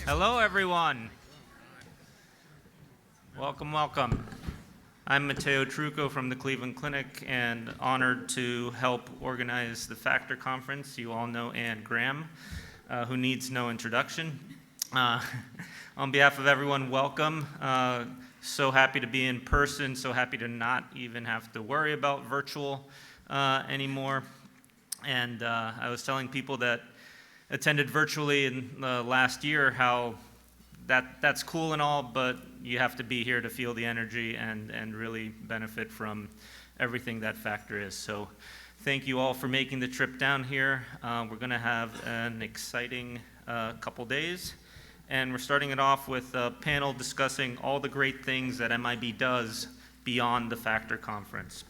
Hello, everyone. Welcome, welcome. I'm Matteo Trucco from the Cleveland Clinic and honored to help organize the Factor Conference. You all know Ann Graham, who needs no introduction. On behalf of everyone, welcome. So happy to be in person, so happy to not even have to worry about virtual anymore. And I was telling people that attended virtually in the last year how that's cool and all, but you have to be here to feel the energy and really benefit from everything that Factor is. So thank you all for making the trip down here. We're going to have an exciting couple days, and we're starting it off with a panel discussing all the great things that MIB does beyond the Factor Conference.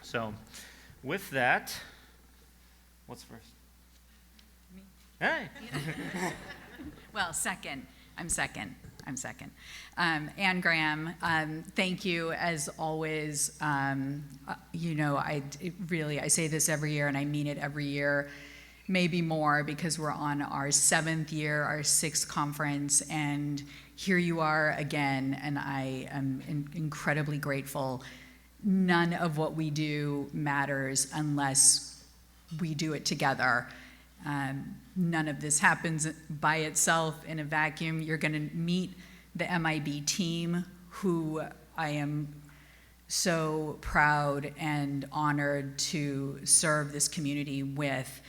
So with that, what's first? Me. Hey! Well, second. I'm second. Ann Graham, thank you as always. I say this every year and I mean it every year, maybe more because we're on our 7th year, our 6th conference, and here you are again, and I am incredibly grateful. None of what we do matters unless we do it together. None of this happens by itself in a vacuum. You're going to meet the MIB team, who I am so proud and honored to serve this community with.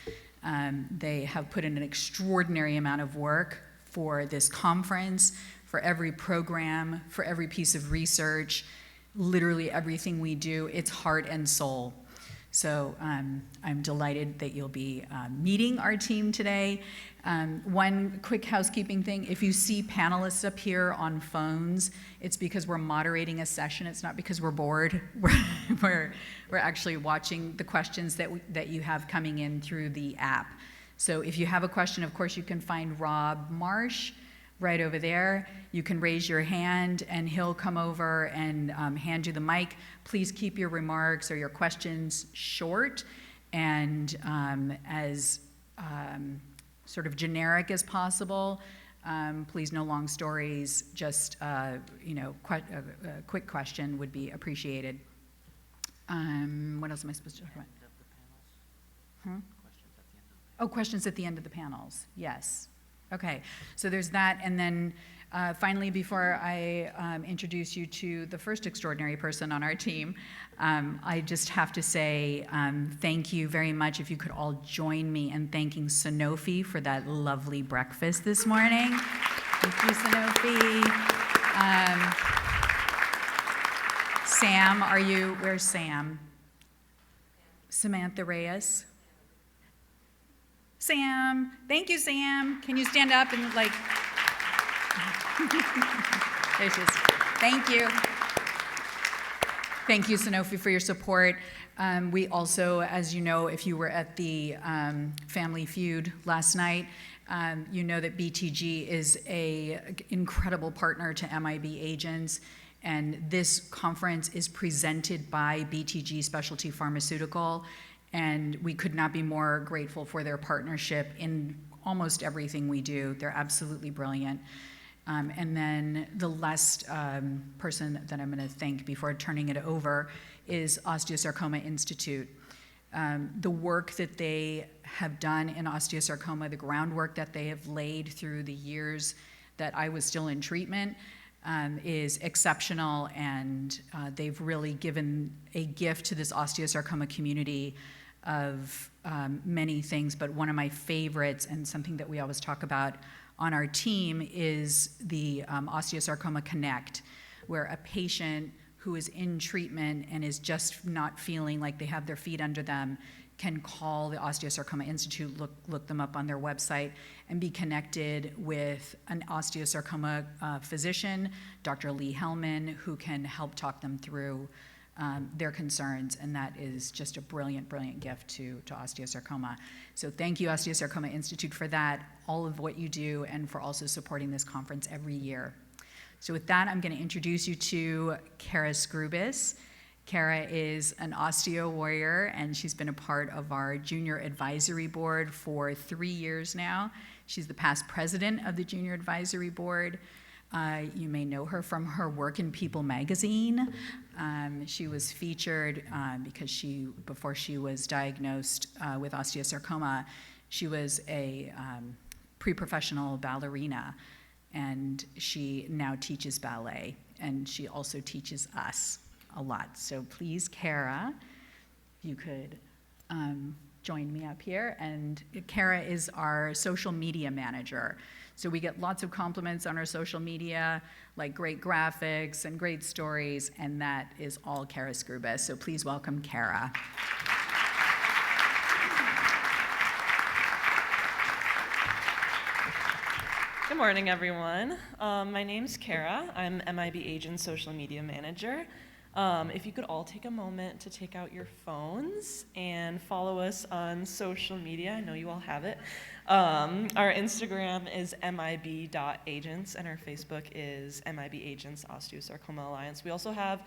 They have put in an extraordinary amount of work for this conference, for every program, for every piece of research, literally everything we do. It's heart and soul. So I'm delighted that you'll be meeting our team today. One quick housekeeping thing, if you see panelists up here on phones, it's because we're moderating a session. It's not because we're bored. We're actually watching the questions that you have coming in through the app. So if you have a question, of course, you can find Rob Marsh right over there. You can raise your hand and he'll come over and hand you the mic. Please keep your remarks or your questions short and as sort of generic as possible. Please, no long stories, just a quick question would be appreciated. What else am I supposed to talk about? Questions at the end of the panels, yes. Okay, so there's that, and then finally, before I introduce you to the first extraordinary person on our team, I just have to say thank you very much. If you could all join me in thanking Sanofi for that lovely breakfast this morning. Thank you, Sanofi. Sam, where's Sam? Samantha Reyes. Sam, thank you, Sam. Can you stand up and there she is. Thank you. Thank you, Sanofi, for your support. We also, as you know, if you were at the Family Feud last night, you know that BTG is an incredible partner to MIB agents, and this conference is presented by BTG Specialty Pharmaceutical. And we could not be more grateful for their partnership in almost everything we do. They're absolutely brilliant. And then the last person that I'm going to thank before turning it over is Osteosarcoma Institute. The work that they have done in osteosarcoma, the groundwork that they have laid through the years that I was still in treatment, is exceptional, and they've really given a gift to this osteosarcoma community of many things, but one of my favorites and something that we always talk about on our team is the Osteosarcoma Connect, where a patient who is in treatment and is just not feeling like they have their feet under them can call the Osteosarcoma Institute, look them up on their website, and be connected with an osteosarcoma physician, Dr. Lee Hellman, who can help talk them through their concerns, and that is just a brilliant, brilliant gift to osteosarcoma. So thank you, Osteosarcoma Institute, for that, all of what you do, and for also supporting this conference every year. So with that, I'm going to introduce you to Kara Skrubis. Kara is an osteo warrior, and she's been a part of our junior advisory board for 3 years now. She's the past president of the Junior Advisory Board. You may know her from her work in People magazine. She was featured because before she was diagnosed with osteosarcoma, she was a pre-professional ballerina, and she now teaches ballet, and she also teaches us a lot. So please, Kara, if you could join me up here. And Kara is our social media manager. So we get lots of compliments on our social media, like great graphics and great stories, and that is all Kara Skrubis. So please welcome Kara. Good morning, everyone. My name's Kara. I'm MIB Agent Social Media Manager. If you could all take a moment to take out your phones and follow us on social media. I know you all have it. Our Instagram is MIB.agents, and our Facebook is MIB Agents Osteosarcoma Alliance. We also have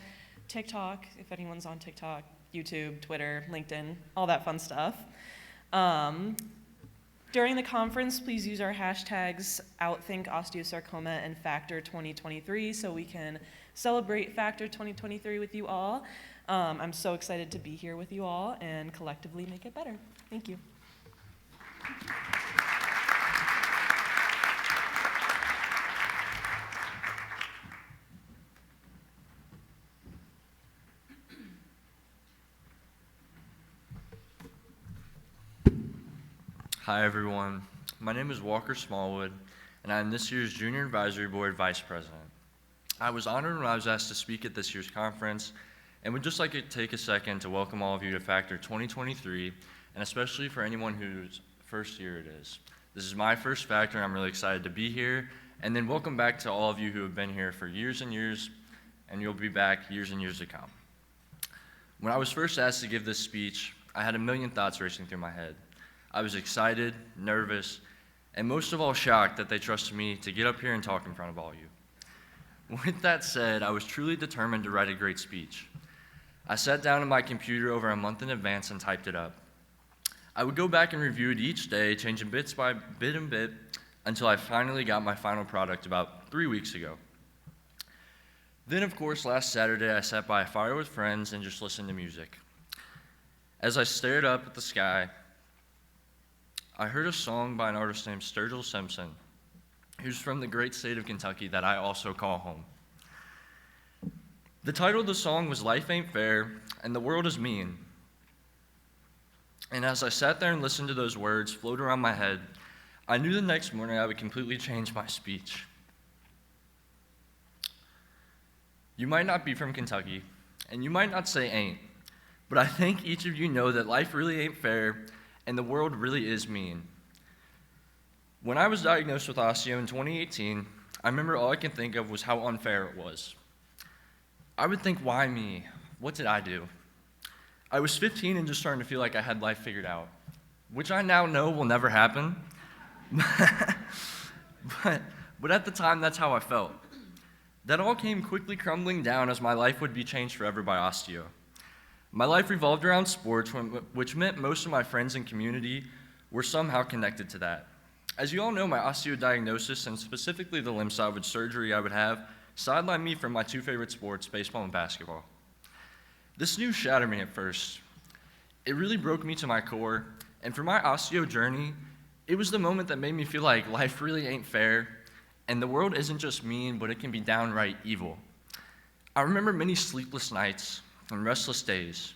TikTok, if anyone's on TikTok, YouTube, Twitter, LinkedIn, all that fun stuff. During the conference, please use our hashtags OutThinkOsteosarcoma and Factor 2023 so we can celebrate Factor 2023 with you all. I'm so excited to be here with you all and collectively make it better. Thank you. Hi everyone, my name is Walker Smallwood, and I am this year's Junior Advisory Board Vice President. I was honored when I was asked to speak at this year's conference, and would just like to take a second to welcome all of you to Factor 2023, and especially for anyone whose first year it is. This is my first Factor, and I'm really excited to be here, and then welcome back to all of you who have been here for years and years, and you'll be back years and years to come. When I was first asked to give this speech, I had a million thoughts racing through my head. I was excited, nervous, and most of all shocked that they trusted me to get up here and talk in front of all you. With that said, I was truly determined to write a great speech. I sat down at my computer over a month in advance and typed it up. I would go back and review it each day, changing bits by bit and bit, until I finally got my final product about 3 weeks ago. Then, of course, last Saturday, I sat by a fire with friends and just listened to music. As I stared up at the sky, I heard a song by an artist named Sturgill Simpson, who's from the great state of Kentucky that I also call home. The title of the song was Life Ain't Fair, and the World Is Mean. And as I sat there and listened to those words float around my head, I knew the next morning I would completely change my speech. You might not be from Kentucky, and you might not say ain't, but I think each of you know that life really ain't fair, and the world really is mean. When I was diagnosed with osteo in 2018, I remember all I could think of was how unfair it was. I would think, why me? What did I do? I was 15 and just starting to feel like I had life figured out, which I now know will never happen. but at the time, that's how I felt. That all came quickly crumbling down as my life would be changed forever by osteo. My life revolved around sports, which meant most of my friends and community were somehow connected to that. As you all know, my osteo diagnosis, and specifically the limb salvage surgery I would have, sidelined me from my two favorite sports, baseball and basketball. This news shattered me at first. It really broke me to my core, and for my osteo journey, it was the moment that made me feel like life really ain't fair, and the world isn't just mean, but it can be downright evil. I remember many sleepless nights and restless days.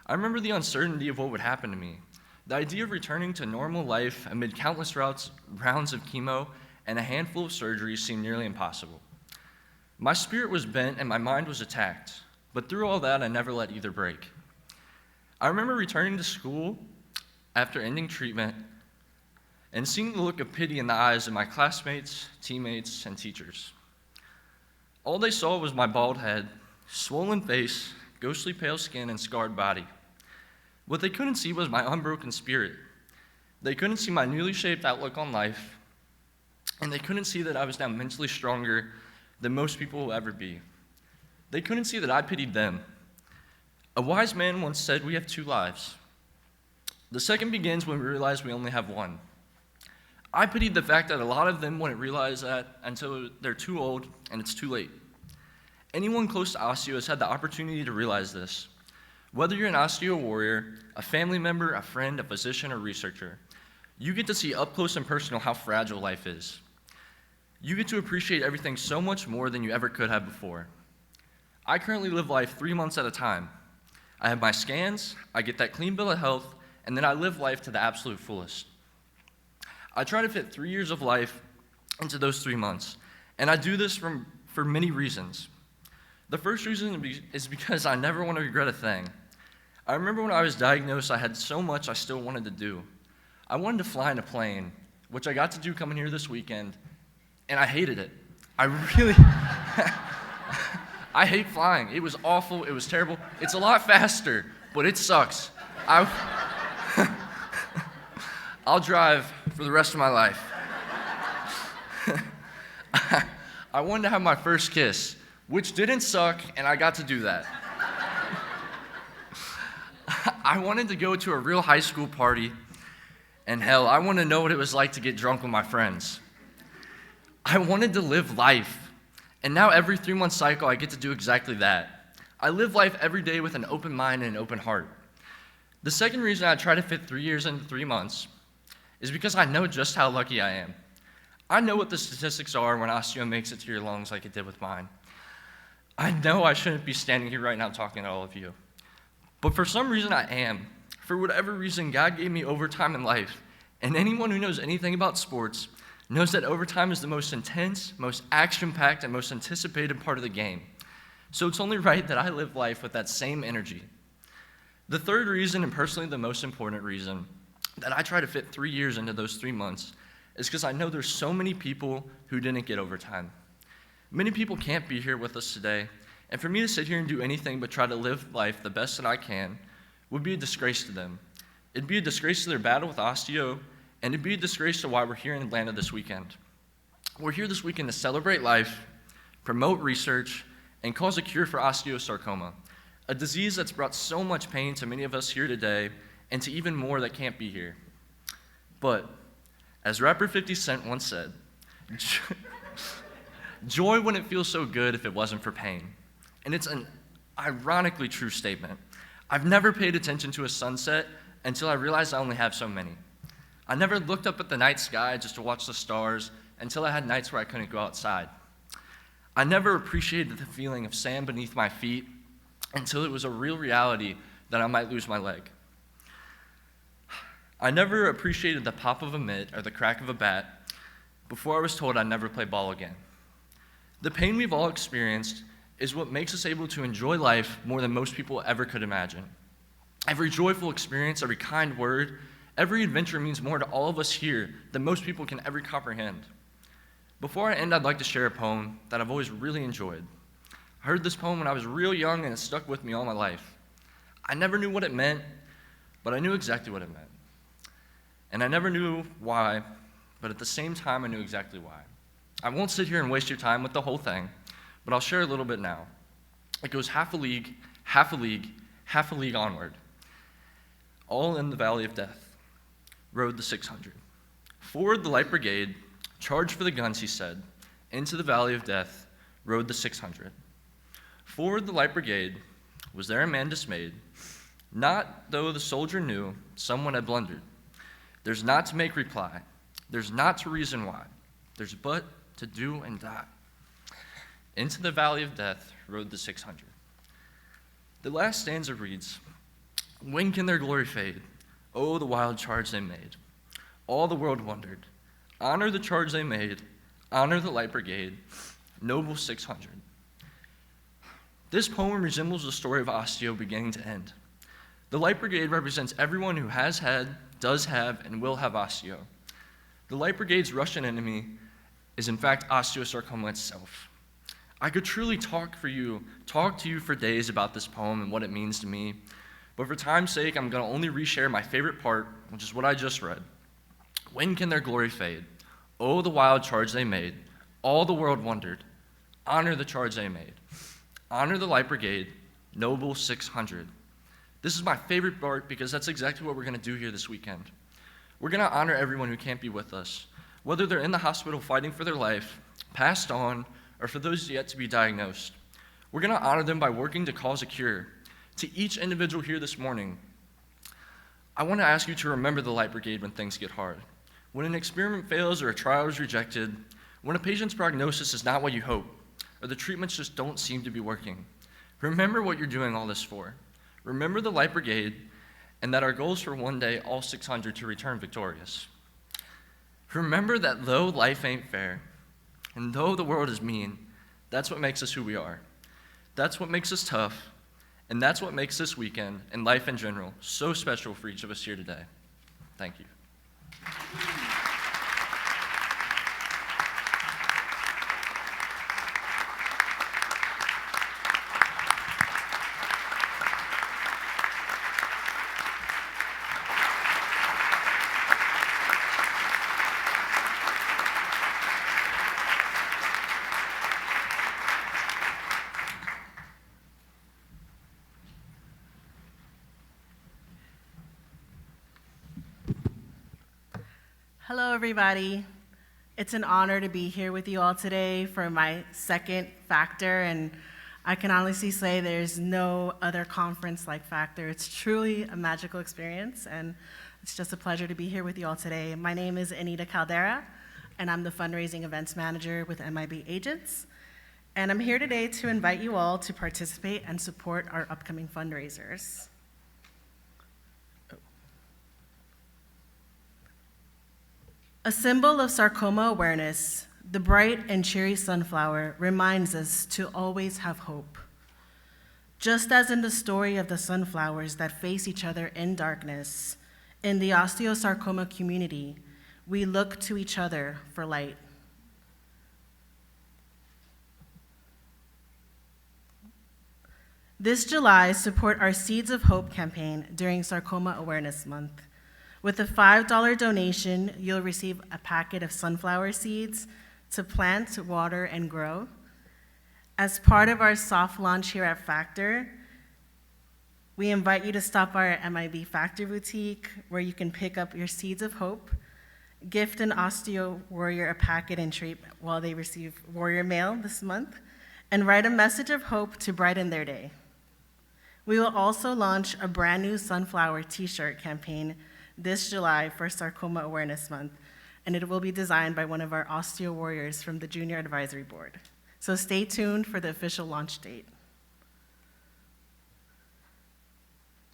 I remember the uncertainty of what would happen to me. The idea of returning to normal life amid countless rounds of chemo and a handful of surgeries seemed nearly impossible. My spirit was bent and my mind was attacked, but through all that, I never let either break. I remember returning to school after ending treatment and seeing the look of pity in the eyes of my classmates, teammates, and teachers. All they saw was my bald head, swollen face, ghostly pale skin, and scarred body. What they couldn't see was my unbroken spirit. They couldn't see my newly shaped outlook on life, and they couldn't see that I was now mentally stronger than most people will ever be. They couldn't see that I pitied them. A wise man once said, "We have two lives. The second begins when we realize we only have one." I pitied the fact that a lot of them wouldn't realize that until they're too old and it's too late. Anyone close to osteo has had the opportunity to realize this. Whether you're an osteo warrior, a family member, a friend, a physician, or researcher, you get to see up close and personal how fragile life is. You get to appreciate everything so much more than you ever could have before. I currently live life 3 months at a time. I have my scans, I get that clean bill of health, and then I live life to the absolute fullest. I try to fit 3 years of life into those 3 months, and I do this for many reasons. The first reason is because I never want to regret a thing. I remember when I was diagnosed, I had so much I still wanted to do. I wanted to fly in a plane, which I got to do coming here this weekend, and I hated it. I really, I hate flying. It was awful, it was terrible. It's a lot faster, but it sucks. I'll drive for the rest of my life. I wanted to have my first kiss, which didn't suck, and I got to do that. I wanted to go to a real high school party, and hell, I wanted to know what it was like to get drunk with my friends. I wanted to live life, and now every 3-month cycle, I get to do exactly that. I live life every day with an open mind and an open heart. The second reason I try to fit 3 years into 3 months is because I know just how lucky I am. I know what the statistics are when osteo makes it to your lungs like it did with mine. I know I shouldn't be standing here right now talking to all of you, but for some reason I am. For whatever reason, God gave me overtime in life, and anyone who knows anything about sports knows that overtime is the most intense, most action-packed, and most anticipated part of the game. So it's only right that I live life with that same energy. The third reason, and personally the most important reason, that I try to fit 3 years into those 3 months is because I know there's so many people who didn't get overtime. Many people can't be here with us today, and for me to sit here and do anything but try to live life the best that I can would be a disgrace to them. It'd be a disgrace to their battle with osteo, and it'd be a disgrace to why we're here in Atlanta this weekend. We're here this weekend to celebrate life, promote research, and cause a cure for osteosarcoma, a disease that's brought so much pain to many of us here today, and to even more that can't be here. But, as rapper 50 Cent once said, joy wouldn't feel so good if it wasn't for pain. And it's an ironically true statement. I've never paid attention to a sunset until I realized I only have so many. I never looked up at the night sky just to watch the stars until I had nights where I couldn't go outside. I never appreciated the feeling of sand beneath my feet until it was a real reality that I might lose my leg. I never appreciated the pop of a mitt or the crack of a bat before I was told I'd never play ball again. The pain we've all experienced is what makes us able to enjoy life more than most people ever could imagine. Every joyful experience, every kind word, every adventure means more to all of us here than most people can ever comprehend. Before I end, I'd like to share a poem that I've always really enjoyed. I heard this poem when I was real young, and it stuck with me all my life. I never knew what it meant, but I knew exactly what it meant. And I never knew why, but at the same time, I knew exactly why. I won't sit here and waste your time with the whole thing, but I'll share a little bit now. It goes half a league, half a league, half a league onward. All in the valley of death, rode the 600. Forward the light brigade, charge for the guns, he said. Into the valley of death, rode the 600. Forward the light brigade, was there a man dismayed? Not though the soldier knew someone had blundered. There's not to make reply, there's not to reason why, there's but to do and die. Into the valley of death rode the 600. The last stanza reads, when can their glory fade? Oh, the wild charge they made. All the world wondered. Honor the charge they made. Honor the light brigade. Noble 600. This poem resembles the story of osteo beginning to end. The light brigade represents everyone who has had, does have, and will have osteo. The light brigade's Russian enemy is in fact osteosarcoma itself. I could truly talk to you for days about this poem and what it means to me, but for time's sake, I'm going to only reshare my favorite part, which is what I just read. When can their glory fade? Oh, the wild charge they made. All the world wondered. Honor the charge they made. Honor the light brigade, noble 600. This is my favorite part because that's exactly what we're going to do here this weekend. We're going to honor everyone who can't be with us. whether they're in the hospital fighting for their life, passed on, or for those yet to be diagnosed. We're going to honor them by working to cause a cure. To each individual here this morning, I want to ask you to remember the Light Brigade when things get hard. When an experiment fails or a trial is rejected, when a patient's prognosis is not what you hope, or the treatments just don't seem to be working, remember what you're doing all this for. Remember the Light Brigade, and that our goal is for one day all 600 to return victorious. Remember that though life ain't fair, and though the world is mean, that's what makes us who we are. That's what makes us tough, and that's what makes this weekend, and life in general, so special for each of us here today. Thank you. Hello, everybody. It's an honor to be here with you all today for my second Factor, and I can honestly say there's no other conference like Factor. It's truly a magical experience, and it's just a pleasure to be here with you all today. My name is Anita Caldera, and I'm the Fundraising Events Manager with MIB Agents, and I'm here today to invite you all to participate and support our upcoming fundraisers. A symbol of sarcoma awareness, the bright and cheery sunflower reminds us to always have hope. Just as in the story of the sunflowers that face each other in darkness, in the osteosarcoma community, we look to each other for light. This July, support our Seeds of Hope campaign during Sarcoma Awareness Month. With a $5 donation, you'll receive a packet of sunflower seeds to plant, water, and grow. As part of our soft launch here at Factor, we invite you to stop by our MIB Factor Boutique, where you can pick up your Seeds of Hope, gift an Osteo Warrior a packet and treat while they receive Warrior Mail this month, and write a message of hope to brighten their day. We will also launch a brand new sunflower t-shirt campaign this July for Sarcoma Awareness Month, and it will be designed by one of our Osteo Warriors from the Junior Advisory Board. So stay tuned for the official launch date.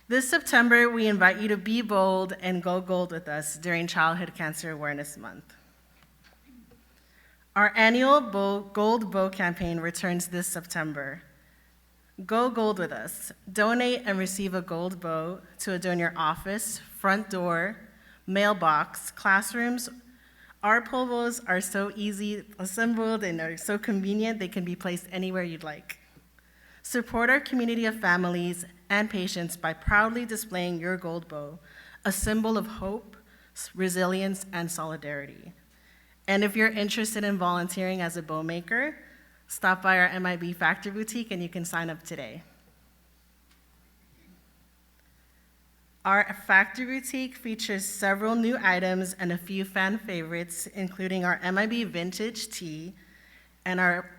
This September, we invite you to be bold and go gold with us during Childhood Cancer Awareness Month. Our annual Gold Bow campaign returns this September. Go gold with us. Donate and receive a gold bow to adorn your office, front door, mailbox, classrooms. Our pole bows are so easy assembled and are so convenient they can be placed anywhere you'd like. Support our community of families and patients by proudly displaying your gold bow, a symbol of hope, resilience, and solidarity. And if you're interested in volunteering as a bow maker, stop by our MIB Factor Boutique and you can sign up today. Our Factor Boutique features several new items and a few fan favorites, including our MIB Vintage Tee and our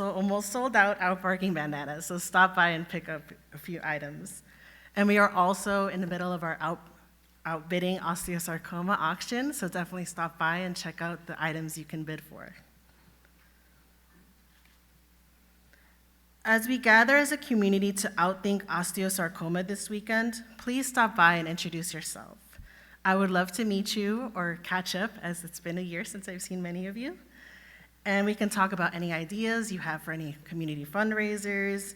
almost sold out Outbarking bandanas. So stop by and pick up a few items. And we are also in the middle of our outbidding osteosarcoma auction, so definitely stop by and check out the items you can bid for. As we gather as a community to outthink osteosarcoma this weekend, please stop by and introduce yourself. I would love to meet you or catch up, as it's been a year since I've seen many of you. And we can talk about any ideas you have for any community fundraisers.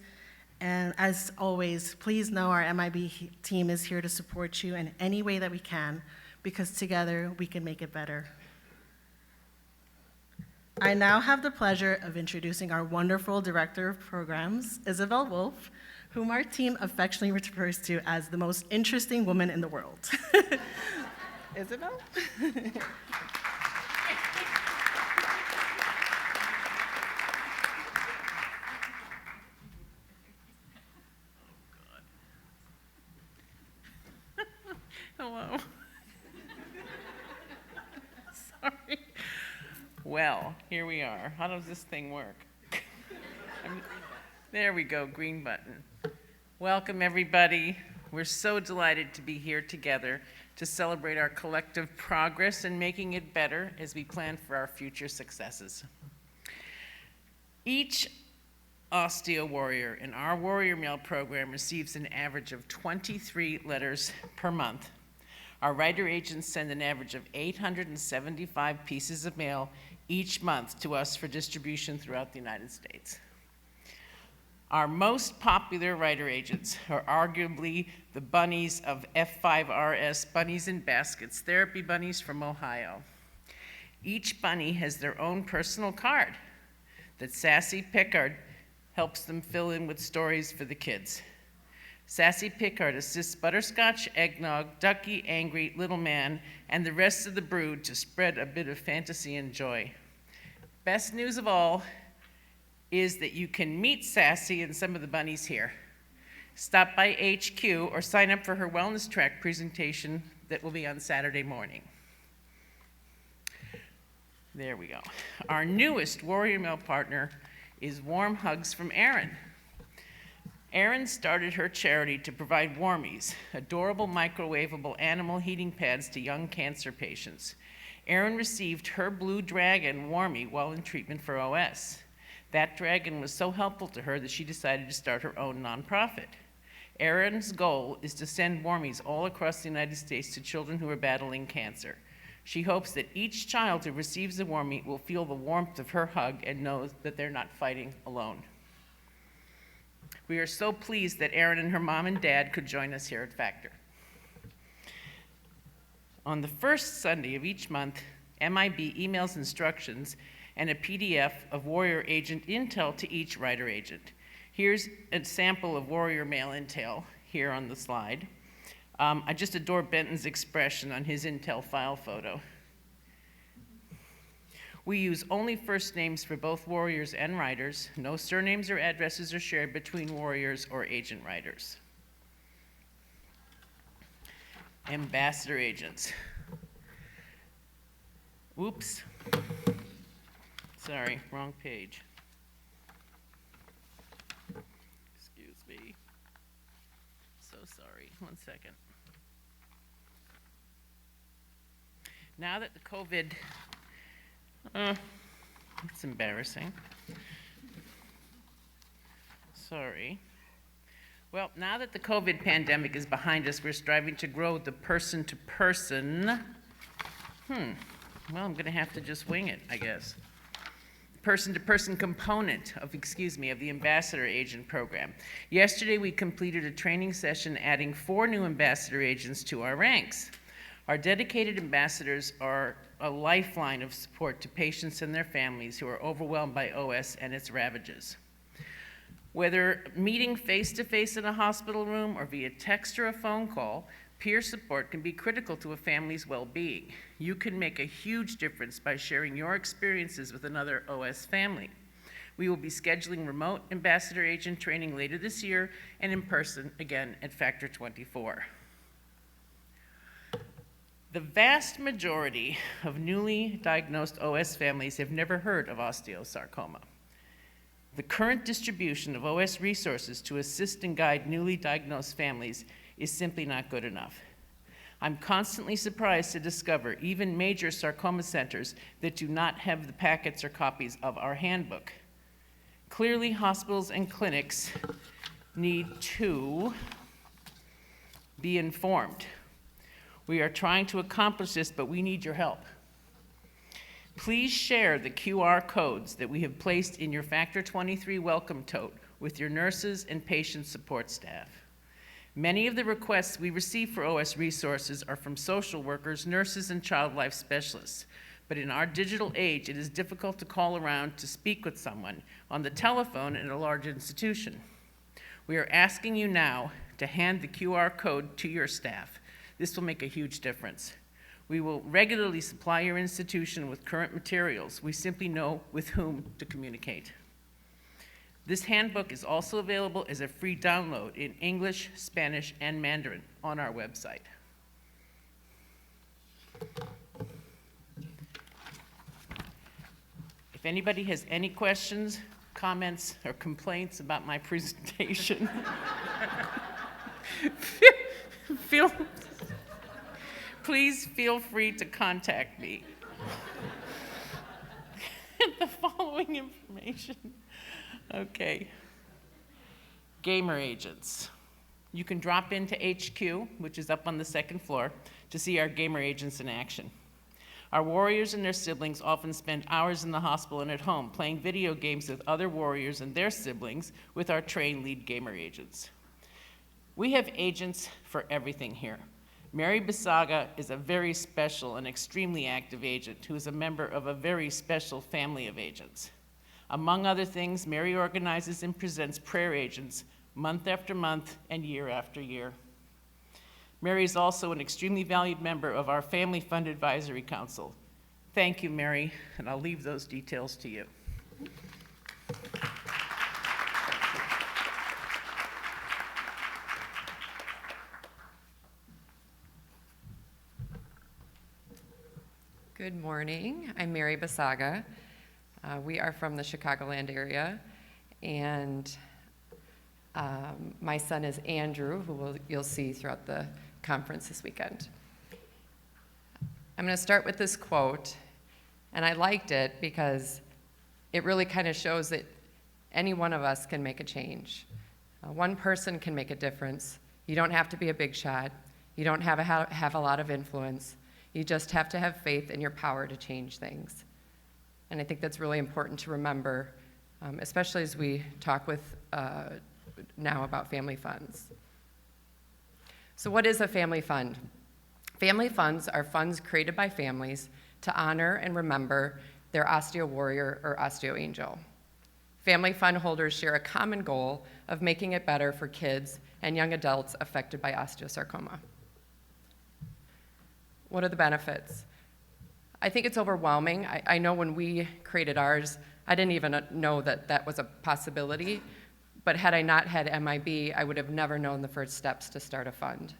And as always, please know our MIB team is here to support you in any way that we can, because together we can make it better. I now have the pleasure of introducing our wonderful Director of Programs, Isabel Wolf, whom our team affectionately refers to as the most interesting woman in the world. Isabel? Hello. Sorry. Well, here we are. How does this thing work? There we go, green button. Welcome, everybody. We're so delighted to be here together to celebrate our collective progress and making it better as we plan for our future successes. Each Osteo Warrior in our Warrior Mail program receives an average of 23 letters per month. Our writer agents send an average of 875 pieces of mail each month to us for distribution throughout the United States. Our most popular writer agents are arguably the bunnies of F5RS Bunnies in Baskets, therapy bunnies from Ohio. Each bunny has their own personal card that Sassy Pickard helps them fill in with stories for the kids. Sassy Pickard assists Butterscotch, Eggnog, Ducky, Angry, Little Man, and the rest of the brood to spread a bit of fantasy and joy. Best news of all is that you can meet Sassy and some of the bunnies here. Stop by HQ or sign up for her wellness track presentation that will be on Saturday morning. There we go. Our newest Warrior Mail partner is Warm Hugs from Erin. Erin started her charity to provide Warmies, adorable microwavable animal heating pads to young cancer patients. Erin received her blue dragon Warmie while in treatment for OS. That dragon was so helpful to her that she decided to start her own nonprofit. Erin's goal is to send Warmies all across the United States to children who are battling cancer. She hopes that each child who receives a Warmie will feel the warmth of her hug and knows that they're not fighting alone. We are so pleased that Erin and her mom and dad could join us here at Factor. On the first Sunday of each month, MIB emails instructions and a PDF of Warrior Agent Intel to each writer agent. Here's a sample of Warrior Mail Intel here on the slide. I just adore Benton's expression on his Intel file photo. We use only first names for both warriors and writers. No surnames or addresses are shared between warriors or agent writers. Ambassador agents. Oops. Sorry, wrong page. Excuse me. So sorry. 1 second. Now that the COVID, it's embarrassing. Sorry. Well, now that the COVID pandemic is behind us, we're striving to grow the person-to-person. Well, I'm going to have to just wing it, I guess. Person-to-person component of the Ambassador Agent Program. Yesterday, we completed a training session adding 4 new ambassador agents to our ranks. Our dedicated ambassadors are a lifeline of support to patients and their families who are overwhelmed by OS and its ravages. Whether meeting face-to-face in a hospital room or via text or a phone call, peer support can be critical to a family's well-being. You can make a huge difference by sharing your experiences with another OS family. We will be scheduling remote ambassador agent training later this year and in person again at Factor 24. The vast majority of newly diagnosed OS families have never heard of osteosarcoma. The current distribution of OS resources to assist and guide newly diagnosed families is simply not good enough. I'm constantly surprised to discover even major sarcoma centers that do not have the packets or copies of our handbook. Clearly, hospitals and clinics need to be informed. We are trying to accomplish this, but we need your help. Please share the QR codes that we have placed in your Factor 23 welcome tote with your nurses and patient support staff. Many of the requests we receive for OS resources are from social workers, nurses, and child life specialists. But in our digital age, it is difficult to call around to speak with someone on the telephone in a large institution. We are asking you now to hand the QR code to your staff. This will make a huge difference. We will regularly supply your institution with current materials. We simply know with whom to communicate. This handbook is also available as a free download in English, Spanish, and Mandarin on our website. If anybody has any questions, comments, or complaints about my presentation, feel, please feel free to contact me. The following information. Okay. Gamer agents. You can drop into HQ, which is up on the second floor, to see our gamer agents in action. Our warriors and their siblings often spend hours in the hospital and at home playing video games with other warriors and their siblings with our trained lead gamer agents. We have agents for everything here. Mary Basaga is a very special and extremely active agent who is a member of a very special family of agents. Among other things, Mary organizes and presents prayer agents month after month and year after year. Mary is also an extremely valued member of our Family Fund Advisory Council. Thank you, Mary, and I'll leave those details to you. Good morning. I'm Mary Basaga. We are from the Chicagoland area, and my son is Andrew, who you'll see throughout the conference this weekend. I'm going to start with this quote, and I liked it because it really kind of shows that any one of us can make a change. One person can make a difference. You don't have to be a big shot. You don't have a lot of influence. You just have to have faith in your power to change things. And I think that's really important to remember, especially as we talk with now about family funds. So what is a family fund? Family funds are funds created by families to honor and remember their osteo warrior or osteo angel. Family fund holders share a common goal of making it better for kids and young adults affected by osteosarcoma. What are the benefits? I think it's overwhelming. I know when we created ours, I didn't even know that that was a possibility, but had I not had MIB, I would have never known the first steps to start a fund.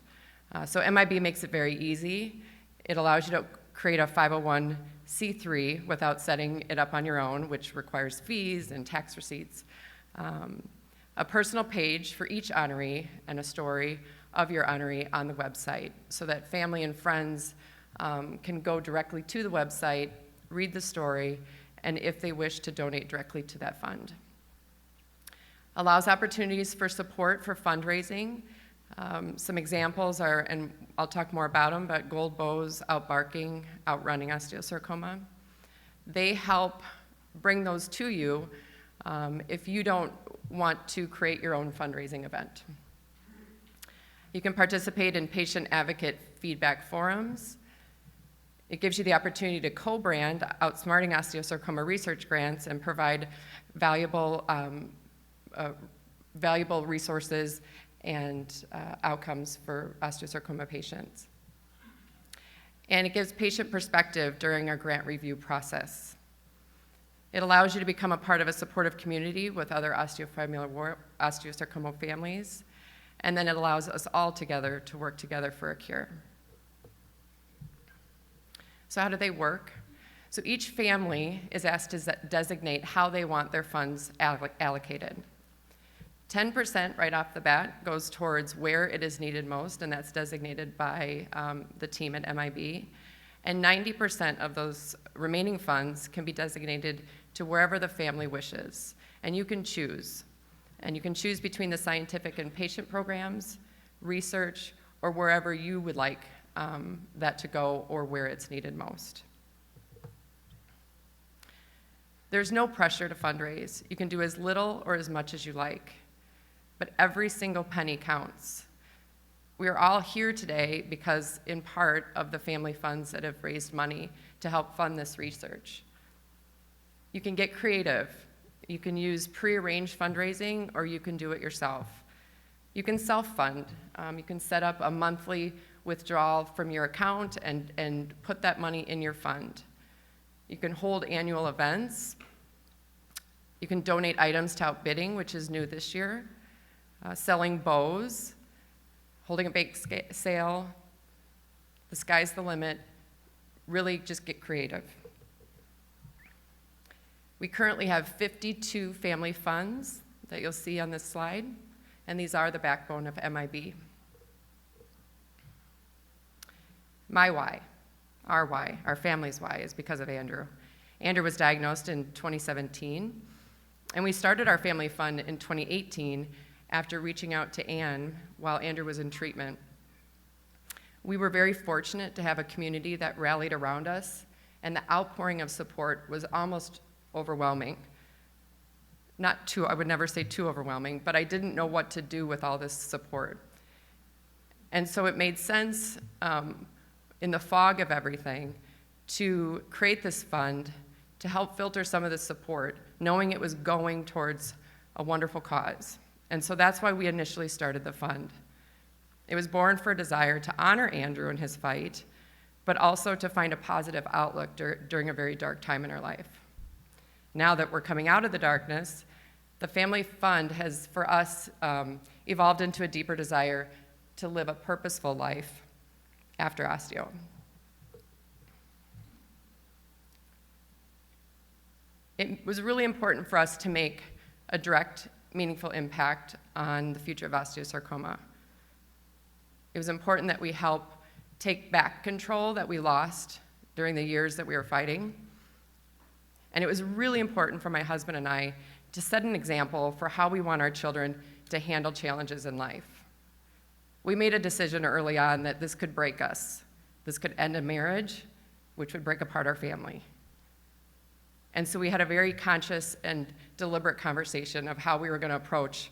So MIB makes it very easy. It allows you to create a 501c3 without setting it up on your own, which requires fees and tax receipts. A personal page for each honoree and a story of your honoree on the website so that family and friends can go directly to the website, read the story, and if they wish to donate directly to that fund. Allows opportunities for support for fundraising. Some examples are, and I'll talk more about them, but Gold Bows, Outbarking, Outrunning Osteosarcoma. They help bring those to you if you don't want to create your own fundraising event. You can participate in patient advocate feedback forums. It gives you the opportunity to co-brand Outsmarting Osteosarcoma research grants and provide valuable resources and outcomes for osteosarcoma patients. And it gives patient perspective during our grant review process. It allows you to become a part of a supportive community with other osteosarcoma families, and then it allows us all together to work together for a cure. So how do they work? So each family is asked to designate how they want their funds allocated. 10% right off the bat goes towards where it is needed most, and that's designated by the team at MIB. And 90% of those remaining funds can be designated to wherever the family wishes. And you can choose. And you can choose between the scientific and patient programs, research, or wherever you would like that to go or where it's needed most. There's no pressure to fundraise. You can do as little or as much as you like, but every single penny counts. We are all here today because, in part, of the family funds that have raised money to help fund this research. You can get creative. You can use pre-arranged fundraising, or you can do it yourself. You can self-fund. You can set up a monthly withdrawal from your account and put that money in your fund. You can hold annual events. You can donate items to outbidding, which is new this year. Selling bows, holding a bake sale. The sky's the limit. Really just get creative. We currently have 52 family funds that you'll see on this slide, and these are the backbone of MIB. My why, our family's why is because of Andrew. Andrew was diagnosed in 2017, and we started our family fund in 2018 after reaching out to Ann while Andrew was in treatment. We were very fortunate to have a community that rallied around us, and the outpouring of support was almost overwhelming. Not too, I would never say too overwhelming, but I didn't know what to do with all this support. And so it made sense in the fog of everything to create this fund to help filter some of the support, knowing it was going towards a wonderful cause. And so that's why we initially started the fund. It was born for a desire to honor Andrew and his fight, but also to find a positive outlook during a very dark time in our life. Now that we're coming out of the darkness, the Family Fund has, for us, evolved into a deeper desire to live a purposeful life after osteo. It was really important for us to make a direct, meaningful impact on the future of osteosarcoma. It was important that we help take back control that we lost during the years that we were fighting. And it was really important for my husband and I to set an example for how we want our children to handle challenges in life. We made a decision early on that this could break us. This could end a marriage, which would break apart our family. And so we had a very conscious and deliberate conversation of how we were going to approach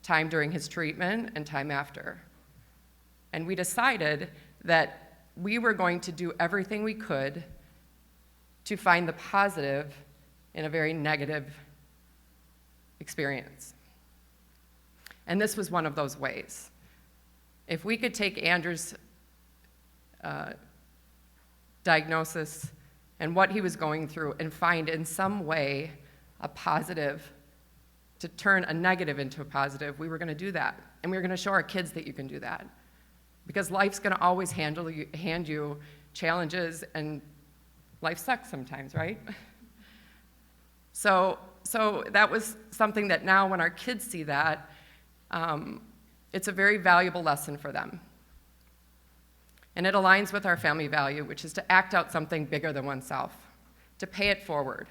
time during his treatment and time after. And we decided that we were going to do everything we could to find the positive in a very negative experience. And this was one of those ways. If we could take Andrew's diagnosis and what he was going through and find in some way a positive to turn a negative into a positive, we were going to do that. And we were going to show our kids that you can do that. Because life's going to always hand you challenges, and life sucks sometimes, right? So that was something that now when our kids see that, it's a very valuable lesson for them. And it aligns with our family value, which is to act out something bigger than oneself, to pay it forward.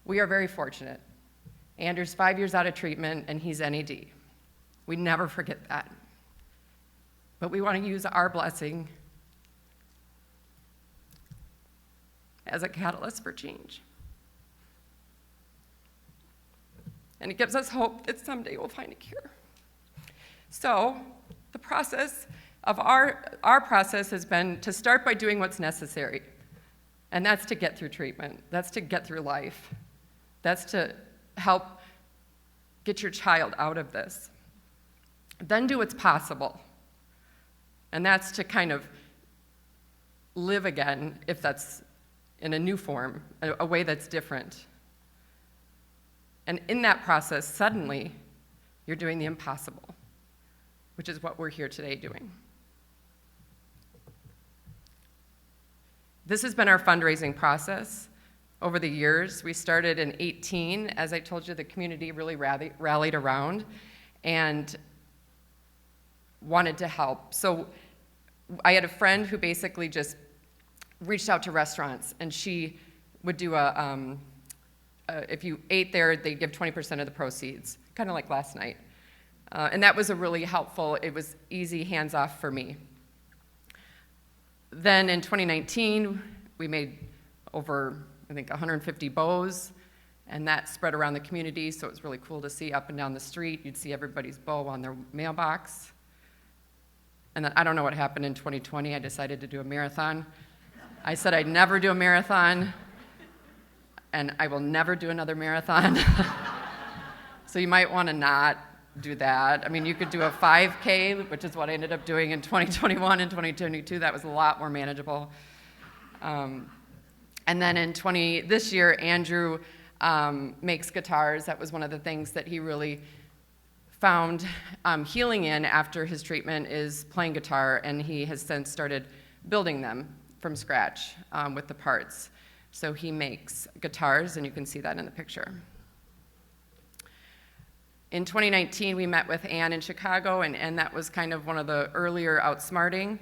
We are very fortunate. Andrew's 5 years out of treatment, and he's NED. We never forget that. But we want to use our blessing as a catalyst for change. And it gives us hope that someday we'll find a cure. So the process of our process has been to start by doing what's necessary. And that's to get through treatment. That's to get through life. That's to help get your child out of this. Then do what's possible. And that's to kind of live again, if that's in a new form, a way that's different. And in that process, suddenly, you're doing the impossible, which is what we're here today doing. This has been our fundraising process over the years. We started in 2018. As I told you, the community really rallied around and wanted to help. So I had a friend who basically just reached out to restaurants, and she would do if you ate there, they'd give 20% of the proceeds, kind of like last night. And that was a really helpful, it was easy, hands-off for me. Then in 2019, we made over, I think, 150 bows, and that spread around the community, so it was really cool to see up and down the street. You'd see everybody's bow on their mailbox. And then I don't know what happened in 2020. I decided to do a marathon. I said I'd never do a marathon, and I will never do another marathon. So you might want to not do that. I mean, you could do a 5K, which is what I ended up doing in 2021 and 2022. That was a lot more manageable. And then in this year, Andrew makes guitars. That was one of the things that he really found healing in after his treatment, is playing guitar, and he has since started building them from scratch with the parts. So he makes guitars, and you can see that in the picture. In 2019, we met with Anne in Chicago, and that was kind of one of the earlier outsmarting.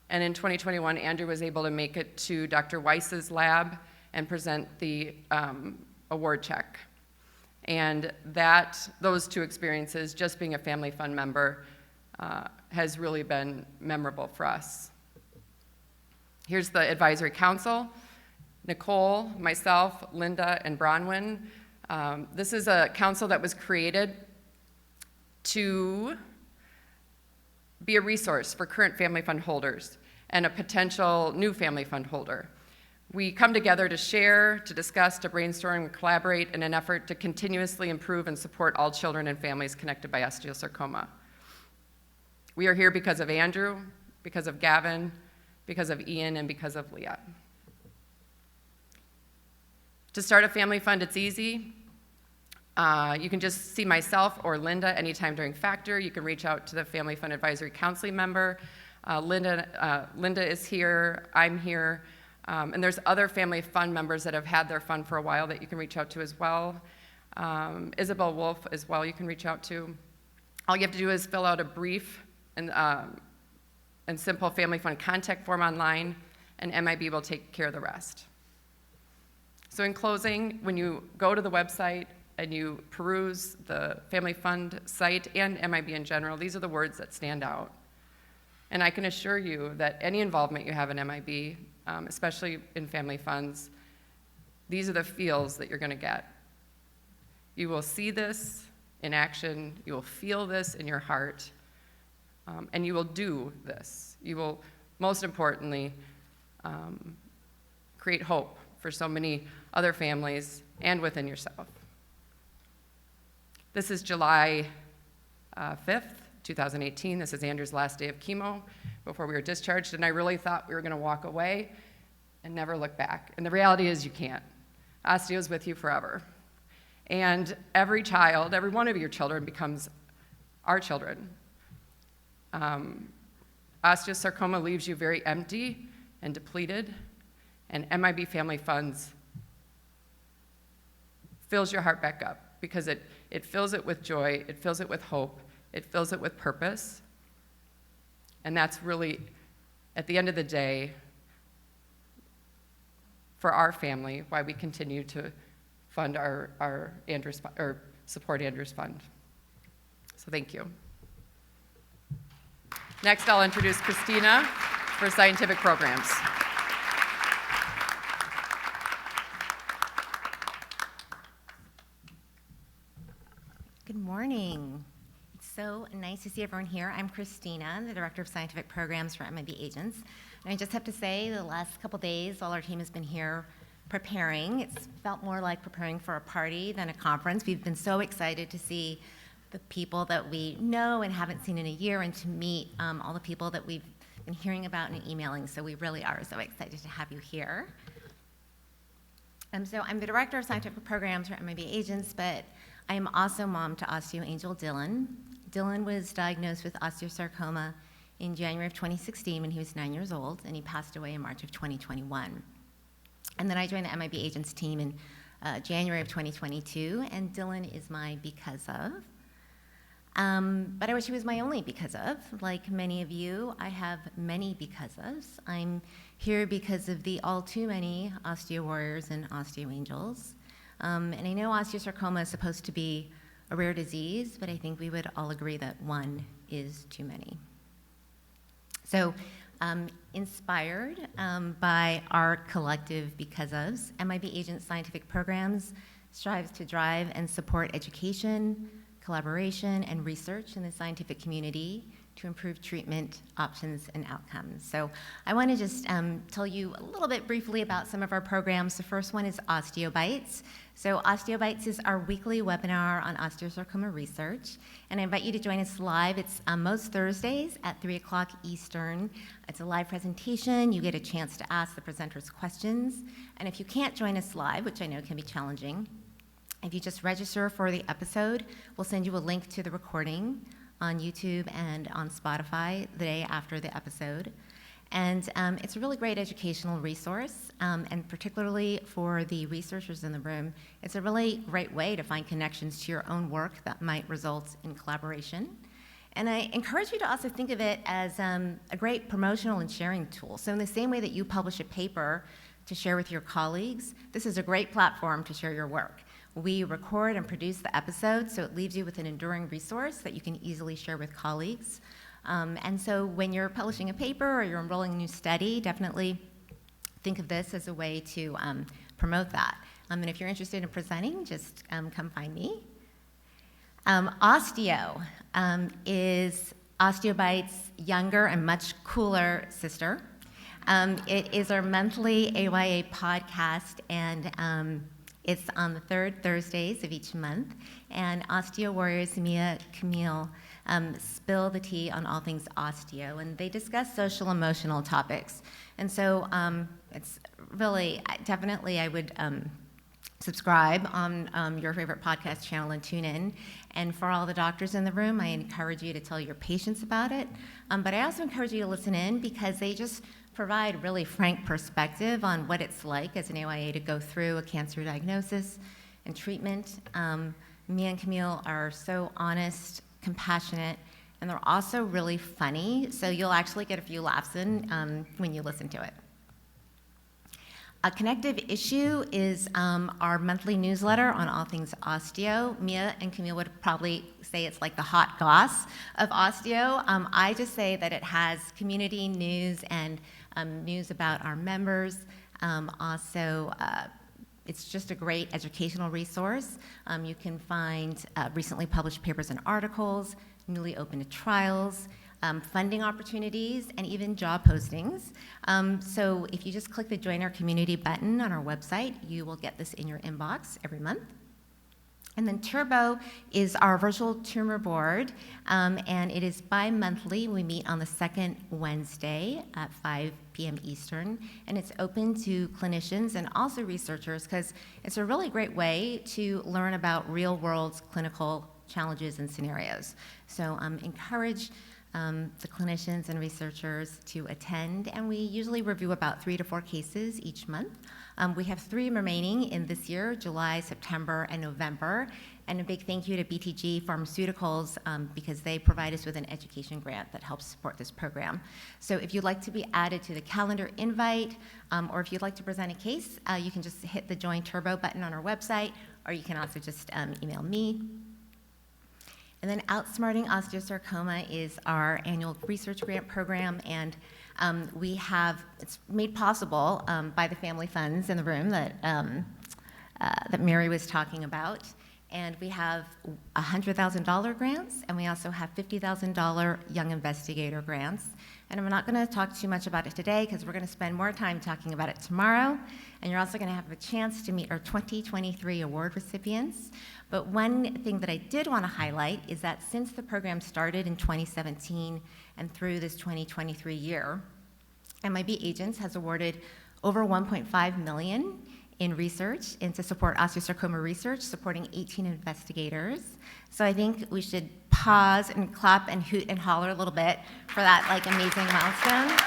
And in 2021, Andrew was able to make it to Dr. Weiss's lab and present the award check. And those two experiences, just being a Family Fund member, has really been memorable for us. Here's the advisory council: Nicole, myself, Linda, and Bronwyn. This is a council that was created to be a resource for current Family Fund holders and a potential new Family Fund holder. We come together to share, to discuss, to brainstorm, and collaborate in an effort to continuously improve and support all children and families connected by osteosarcoma. We are here because of Andrew, because of Gavin, because of Ian, and because of Leah. To start a Family Fund, it's easy. You can just see myself or Linda anytime during Factor. You can reach out to the Family Fund Advisory Counseling member. Linda is here, I'm here, and there's other Family Fund members that have had their fund for a while that you can reach out to as well. Isabel Wolf as well you can reach out to. All you have to do is fill out a brief and simple Family Fund contact form online, and MIB will take care of the rest. So in closing, when you go to the website and you peruse the Family Fund site and MIB in general, these are the words that stand out. And I can assure you that any involvement you have in MIB, especially in family funds, these are the feels that you're going to get. You will see this in action, you will feel this in your heart, and you will do this. You will, most importantly, create hope for so many other families and within yourself. This is July 5th, 2018. This is Andrew's last day of chemo before we were discharged, and I really thought we were gonna walk away and never look back. And the reality is you can't. Osteo is with you forever. And every child, every one of your children becomes our children. Osteosarcoma leaves you very empty and depleted, and MIB Family Funds fills your heart back up because it fills it with joy, it fills it with hope, it fills it with purpose. And that's really, at the end of the day, for our family, why we continue to fund our Andrew's, or support Andrew's fund. So thank you. Next, I'll introduce Christina for scientific programs. Good morning. It's so nice to see everyone here. I'm Christina, the Director of Scientific Programs for MIB Agents. And I just have to say, the last couple days, all our team has been here preparing. It's felt more like preparing for a party than a conference. We've been so excited to see the people that we know and haven't seen in a year, and to meet all the people that we've been hearing about and emailing. So we really are so excited to have you here. So I'm the Director of Scientific Programs for MIB Agents, but I am also mom to Osteo Angel Dylan. Dylan was diagnosed with osteosarcoma in January of 2016 when he was 9 years old, and he passed away in March of 2021. And then I joined the MIB Agents team in January of 2022, and Dylan is my because of. But I wish he was my only because of. Like many of you, I have many because ofs. I'm here because of the all too many osteo warriors and osteo angels. And I know osteosarcoma is supposed to be a rare disease, but I think we would all agree that one is too many. So, inspired by our collective because ofs, MIB Agent Scientific Programs strives to drive and support education, collaboration, and research in the scientific community to improve treatment options and outcomes. So I want to just tell you a little bit briefly about some of our programs. The first one is OsteoBites. So OsteoBites is our weekly webinar on osteosarcoma research, and I invite you to join us live. It's most Thursdays at 3 o'clock Eastern. It's a live presentation. You get a chance to ask the presenters questions, and if you can't join us live, which I know can be challenging, if you just register for the episode, we'll send you a link to the recording on YouTube and on Spotify the day after the episode. And it's a really great educational resource, and particularly for the researchers in the room, it's a really great way to find connections to your own work that might result in collaboration. And I encourage you to also think of it as a great promotional and sharing tool. So in the same way that you publish a paper to share with your colleagues, this is a great platform to share your work. We record and produce the episodes, so it leaves you with an enduring resource that you can easily share with colleagues. And so when you're publishing a paper or you're enrolling a new study, definitely think of this as a way to promote that. And if you're interested in presenting, just come find me. Osteo is Osteobite's younger and much cooler sister. It is our monthly AYA podcast, and it's on the third Thursdays of each month. And Osteo Warriors Mia, Camille, spill the tea on all things osteo, and they discuss social emotional topics. And so it's really, definitely I would subscribe on your favorite podcast channel and tune in. And for all the doctors in the room, I encourage you to tell your patients about it. But I also encourage you to listen in because they just provide really frank perspective on what it's like as an AYA to go through a cancer diagnosis and treatment. Mia and Camille are so honest, compassionate, and they're also really funny, so you'll actually get a few laughs in when you listen to it. A connective issue is our monthly newsletter on all things osteo. Mia and Camille would probably say it's like the hot goss of osteo. I just say that it has community news and news about our members. Also, it's just a great educational resource. You can find recently published papers and articles, newly opened trials, funding opportunities, and even job postings. So if you just click the Join Our Community button on our website, you will get this in your inbox every month. And then Turbo is our virtual tumor board, and it is bi-monthly. We meet on the second Wednesday at 5 p.m. Eastern, and it's open to clinicians and also researchers because it's a really great way to learn about real-world clinical challenges and scenarios. So encourage the clinicians and researchers to attend, and we usually review about 3 to 4 cases each month. We have 3 remaining in this year, July, September, and November. And a big thank you to BTG Pharmaceuticals because they provide us with an education grant that helps support this program. So if you'd like to be added to the calendar invite, or if you'd like to present a case, you can just hit the Join Turbo button on our website, or you can also just email me. And then Outsmarting Osteosarcoma is our annual research grant program, and it's made possible by the family funds in the room that Mary was talking about. And we have $100,000 grants, and we also have $50,000 young investigator grants. And I'm not going to talk too much about it today because we're going to spend more time talking about it tomorrow. And you're also going to have a chance to meet our 2023 award recipients. But one thing that I did want to highlight is that since the program started in 2017 and through this 2023 year, MIB Agents has awarded over $1.5 million in research and to support osteosarcoma research, supporting 18 investigators. So I think we should pause and clap and hoot and holler a little bit for that amazing milestone.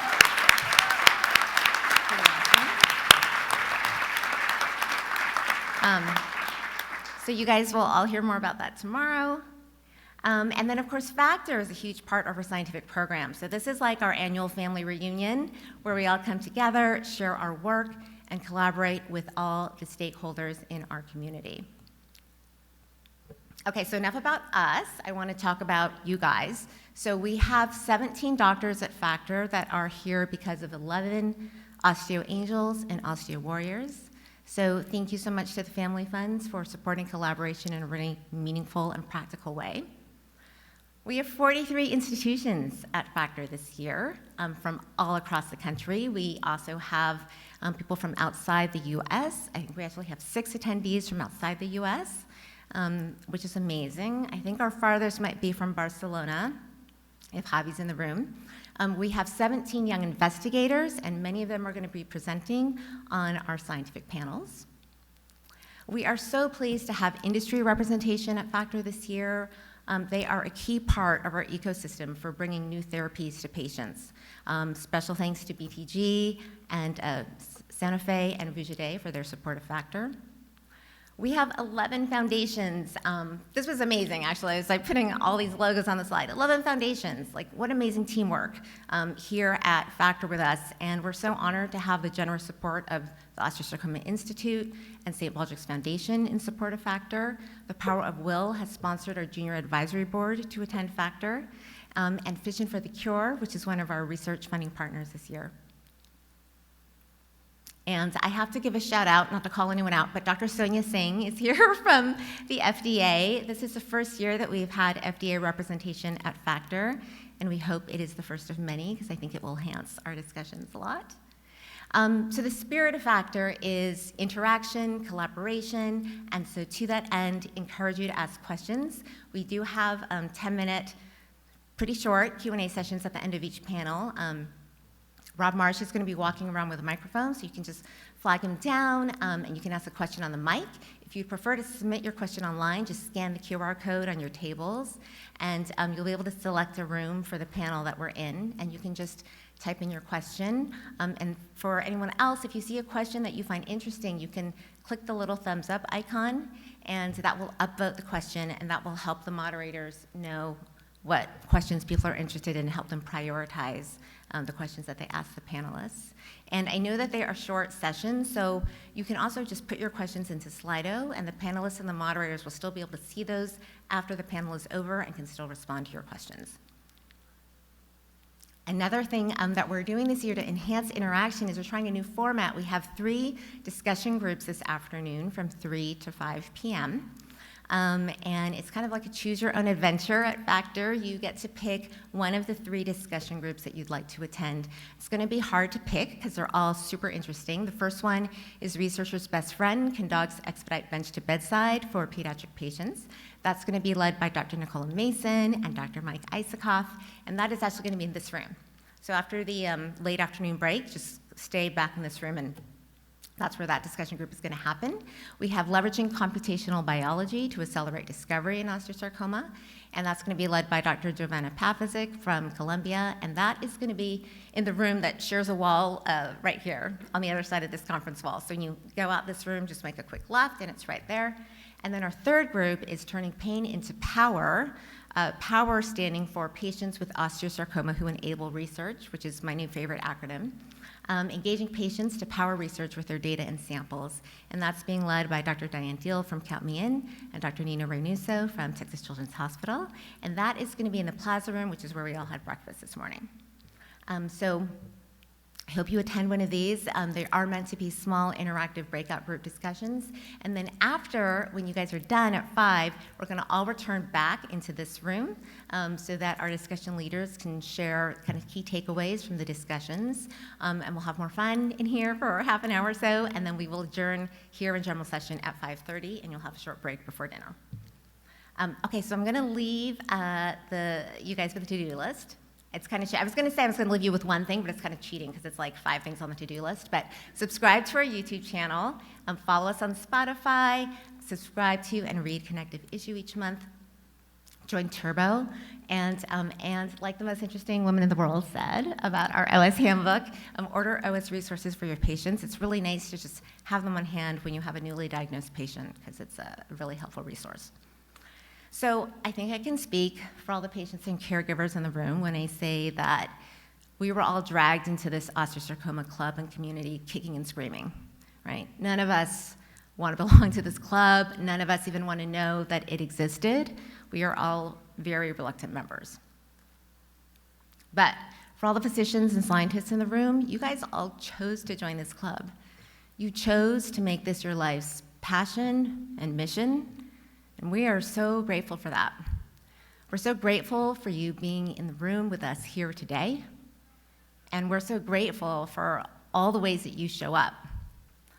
So you guys will all hear more about that tomorrow. And then, of course, Factor is a huge part of our scientific program. So this is like our annual family reunion where we all come together, share our work, and collaborate with all the stakeholders in our community. Okay, so enough about us. I want to talk about you guys. So we have 17 doctors at Factor that are here because of 11 Osteo Angels and Osteo Warriors. So thank you so much to the Family Funds for supporting collaboration in a really meaningful and practical way. We have 43 institutions at Factor this year from all across the country. We also have people from outside the U.S. I think we actually have 6 attendees from outside the U.S., which is amazing. I think our farthest might be from Barcelona, if Javi's in the room. We have 17 young investigators, and many of them are going to be presenting on our scientific panels. We are so pleased to have industry representation at Factor this year. They are a key part of our ecosystem for bringing new therapies to patients. Special thanks to BTG and Santa Fe and Vujade for their supportive factor. We have 11 foundations. This was amazing, actually. I was like putting all these logos on the slide. 11 foundations, like what amazing teamwork here at Factor with us. And we're so honored to have the generous support of the Osteosarcoma Institute and St. Baldrick's Foundation in support of Factor. The Power of Will has sponsored our junior advisory board to attend Factor. And Vision for the Cure, which is one of our research funding partners this year. And I have to give a shout out, not to call anyone out, but Dr. Sonia Singh is here from the FDA. This is the first year that we've had FDA representation at Factor, and we hope it is the first of many, because I think it will enhance our discussions a lot. So the spirit of Factor is interaction, collaboration, and so to that end, encourage you to ask questions. We do have 10-minute, pretty short Q&A sessions at the end of each panel. Rob Marsh is going to be walking around with a microphone, so you can just flag him down, and you can ask a question on the mic. If you prefer to submit your question online, just scan the QR code on your tables, and you'll be able to select a room for the panel that we're in, and you can just type in your question. And for anyone else, if you see a question that you find interesting, you can click the little thumbs up icon, and that will upvote the question, and that will help the moderators know what questions people are interested in and help them prioritize the questions that they ask the panelists. And I know that they are short sessions, so you can also just put your questions into Slido, and the panelists and the moderators will still be able to see those after the panel is over and can still respond to your questions. Another thing that we're doing this year to enhance interaction is we're trying a new format. We have 3 discussion groups this afternoon from 3 to 5 p.m. And it's kind of like a choose your own adventure at Factor. You get to pick one of the 3 discussion groups that you'd like to attend. It's going to be hard to pick because they're all super interesting. The first one is Researcher's Best Friend, Can Dogs Expedite Bench to Bedside for Pediatric Patients? That's going to be led by Dr. Nicola Mason and Dr. Mike Isakoff, and that is actually going to be in this room. So after the late afternoon break, just stay back in this room, and that's where that discussion group is going to happen. We have Leveraging Computational Biology to Accelerate Discovery in Osteosarcoma, and that's going to be led by Dr. Giovanna Papazic from Columbia, and that is going to be in the room that shares a wall right here on the other side of this conference wall. So when you go out this room, just make a quick left, and it's right there. And then our third group is Turning Pain into Power, POWER standing for Patients with Osteosarcoma Who Enable Research, which is my new favorite acronym. Engaging patients to power research with their data and samples. And that's being led by Dr. Diane Deal from Count Me In and Dr. Nina Reynuso from Texas Children's Hospital. And that is going to be in the Plaza Room, which is where we all had breakfast this morning. So I hope you attend one of these. They are meant to be small, interactive breakout group discussions. And then after, when you guys are done at 5, we're going to all return back into this room so that our discussion leaders can share kind of key takeaways from the discussions. And we'll have more fun in here for half an hour or so, and then we will adjourn here in general session at 5:30, and you'll have a short break before dinner. Okay, so I'm going to leave you guys with a to-do list. It's kind of, I was going to say I was going to leave you with one thing, but it's kind of cheating because it's like 5 things on the to-do list. But subscribe to our YouTube channel, follow us on Spotify, subscribe to and read Connective Issue each month, join Turbo, and like the most interesting woman in the world said about our OS handbook, order OS resources for your patients. It's really nice to just have them on hand when you have a newly diagnosed patient because it's a really helpful resource. So I think I can speak for all the patients and caregivers in the room when I say that we were all dragged into this osteosarcoma club and community kicking and screaming, right? None of us want to belong to this club. None of us even want to know that it existed. We are all very reluctant members. But for all the physicians and scientists in the room, you guys all chose to join this club. You chose to make this your life's passion and mission. And we are so grateful for that. We're so grateful for you being in the room with us here today. And we're so grateful for all the ways that you show up.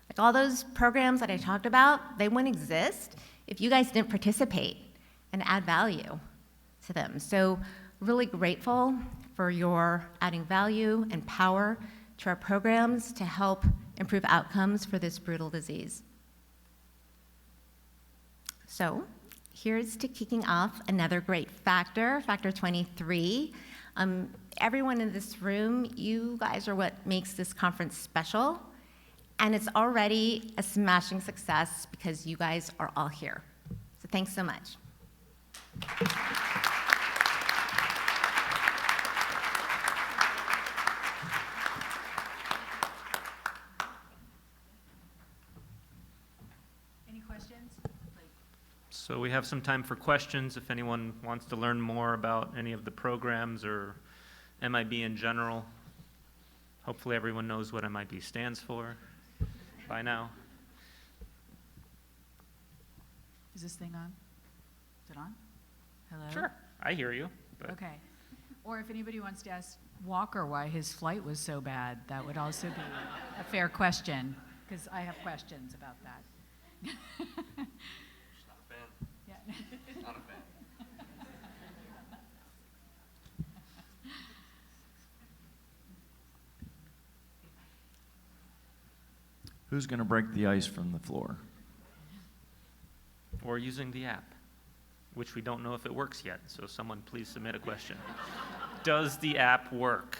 Like all those programs that I talked about, they wouldn't exist if you guys didn't participate and add value to them. So really grateful for your adding value and power to our programs to help improve outcomes for this brutal disease. So here's to kicking off another great Factor, Factor 23. Everyone in this room, you guys are what makes this conference special, and it's already a smashing success because you guys are all here. So thanks so much. Any questions? So we have some time for questions if anyone wants to learn more about any of the programs or MIB in general. Hopefully everyone knows what MIB stands for by now. Is this thing on? Is it on? Hello? Sure, I hear you. But Okay. Or if anybody wants to ask Walker why his flight was so bad, that would also be a fair question, because I have questions about that. Yeah. Not a fan. Who's going to break the ice from the floor? Or using the app, which we don't know if it works yet, so someone please submit a question. Does the app work?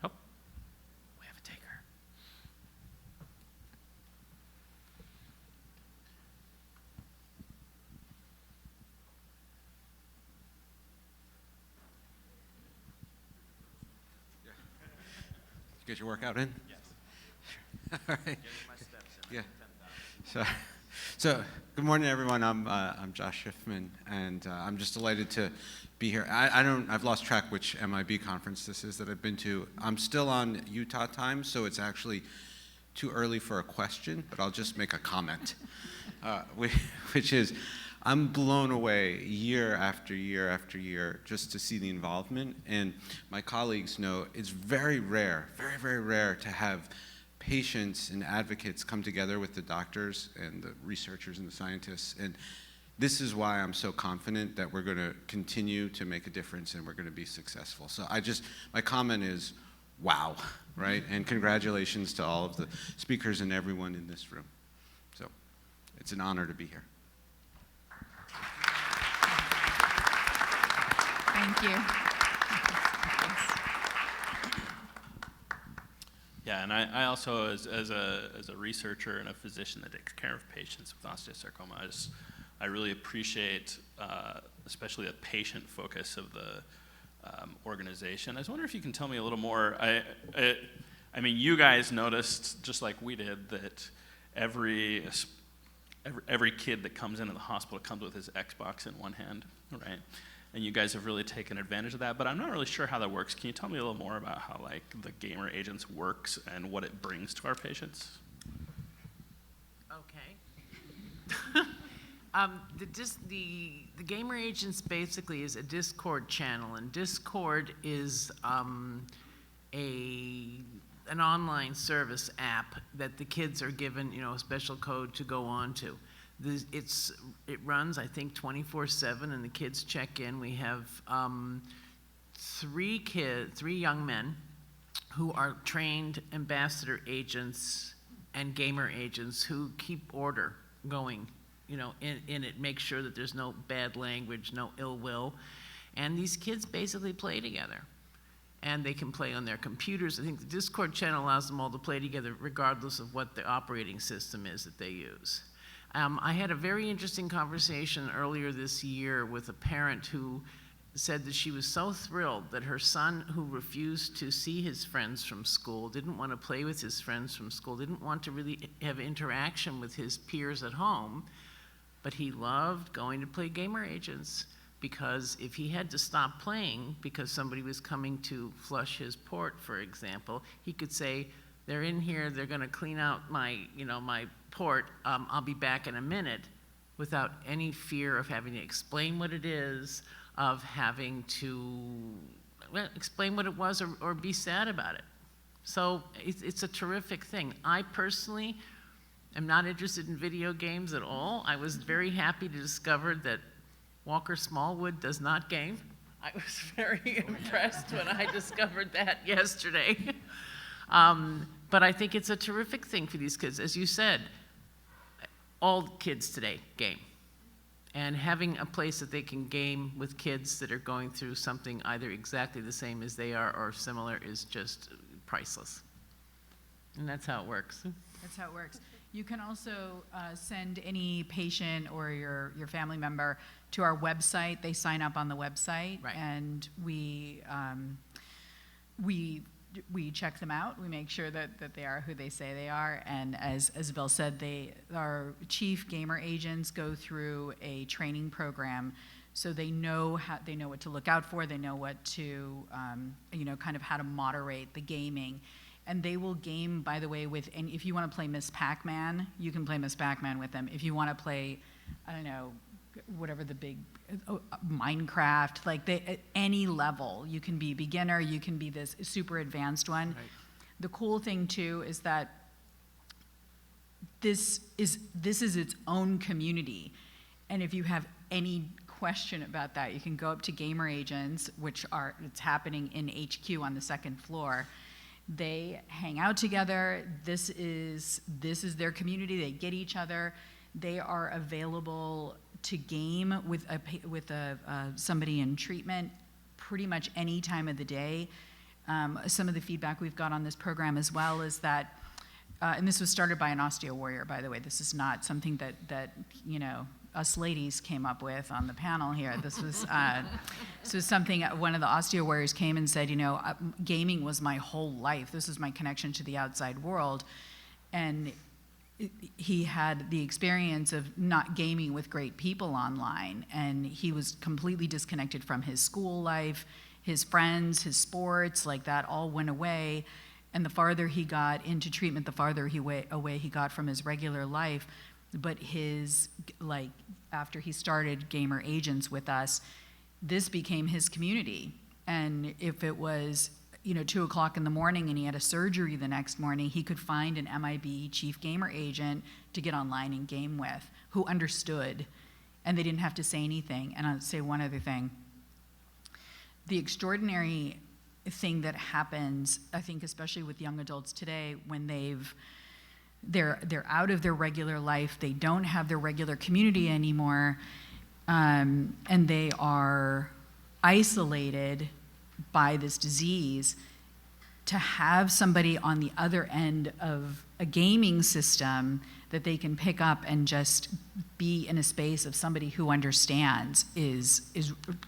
Oh, we have a taker. Get your workout in? Yes. All right. Yeah. So good morning, everyone. I'm Josh Schiffman, and I'm just delighted to be here. I've lost track which MIB conference this is that I've been to. I'm still on Utah time, so it's actually too early for a question, but I'll just make a comment, which is, I'm blown away year after year after year just to see the involvement. And my colleagues know it's very rare, very, very rare to have patients and advocates come together with the doctors and the researchers and the scientists. And this is why I'm so confident that we're going to continue to make a difference and we're going to be successful. So my comment is, wow, right? And congratulations to all of the speakers and everyone in this room. So it's an honor to be here. Thank you. Yeah, and I also, as a researcher and a physician that takes care of patients with osteosarcoma, I really appreciate, especially the patient focus of the organization. I was wondering if you can tell me a little more. I mean, you guys noticed, just like we did, that every kid that comes into the hospital comes with his Xbox in one hand, right? And you guys have really taken advantage of that, but I'm not really sure how that works. Can you tell me a little more about how the Gamer Agents works and what it brings to our patients? Okay. The Gamer Agents basically is a Discord channel, and Discord is an online service app that the kids are given, a special code to go on to. It runs, I think, 24/7, and the kids check in. We have three young men who are trained ambassador agents and gamer agents who keep order going, in it, make sure that there's no bad language, no ill will. And these kids basically play together. And they can play on their computers. I think the Discord channel allows them all to play together regardless of what the operating system is that they use. I had a very interesting conversation earlier this year with a parent who said that she was so thrilled that her son, who refused to see his friends from school, didn't want to play with his friends from school, didn't want to really have interaction with his peers at home, but he loved going to play Gamer Agents, because if he had to stop playing because somebody was coming to flush his port, for example, he could say, they're in here, they're going to clean out my port, I'll be back in a minute, without any fear of having to explain what it is, of having to explain what it was or be sad about it. So it's a terrific thing. I personally am not interested in video games at all. I was very happy to discover that Walker Smallwood does not game. I was very impressed when I discovered that yesterday. But I think it's a terrific thing for these kids. As you said, all kids today game. And having a place that they can game with kids that are going through something either exactly the same as they are or similar is just priceless. And that's how it works. That's how it works. You can also send any patient or your family member to our website. They sign up on the website, Right. and we check them out. We make sure that they are who they say they are. And as Bill said, our chief gamer agents go through a training program, so they know what to look out for. They know what to kind of how to moderate the gaming. And they will game, by the way, and if you want to play Miss Pac-Man, you can play Miss Pac-Man with them. If you want to play, I don't know, whatever the big, Minecraft, like at any level, you can be beginner, you can be this super advanced one. Right. The cool thing too is that this is its own community. And if you have any question about that, you can go up to Gamer Agents, it's happening in HQ on the second floor. They hang out together. This is their community. They get each other. They are available to game with somebody in treatment pretty much any time of the day. Some of the feedback we've got on this program as well is that, and this was started by an osteo warrior, by the way. This is not something that us ladies came up with on the panel here. This was something one of the osteo warriors came and said, gaming was my whole life. This is my connection to the outside world. And he had the experience of not gaming with great people online, and he was completely disconnected from his school life, his friends, his sports, like that all went away. And the farther he got into treatment, the farther away he got from his regular life. But after he started Gamer Agents with us, this became his community. And if it was, 2 o'clock in the morning and he had a surgery the next morning, he could find an MIB chief gamer agent to get online and game with, who understood, and they didn't have to say anything. And I'll say one other thing. The extraordinary thing that happens, I think, especially with young adults today, when they're out of their regular life, they don't have their regular community anymore, and they are isolated by this disease, to have somebody on the other end of a gaming system that they can pick up and just be in a space of somebody who understands is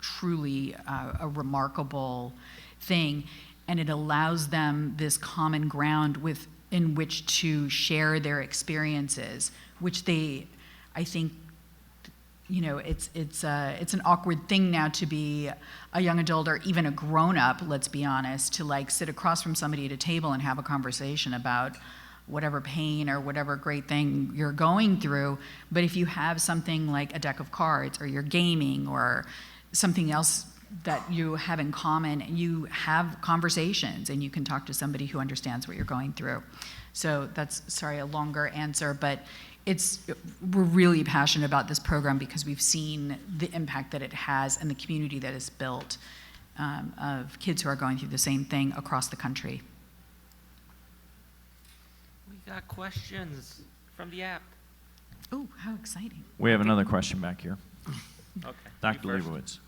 truly a remarkable thing. And it allows them this common ground in which to share their experiences, which I think, it's an awkward thing now to be a young adult or even a grown-up, let's be honest, to sit across from somebody at a table and have a conversation about whatever pain or whatever great thing you're going through. But if you have something like a deck of cards, or you're gaming, or something else that you have in common, and you have conversations and you can talk to somebody who understands what you're going through. So that's, sorry, a longer answer, but we're really passionate about this program because we've seen the impact that it has and the community that is built of kids who are going through the same thing across the country. We got questions from the app. Oh, how exciting. We have another question back here. Okay. Dr. You first. Leibowitz.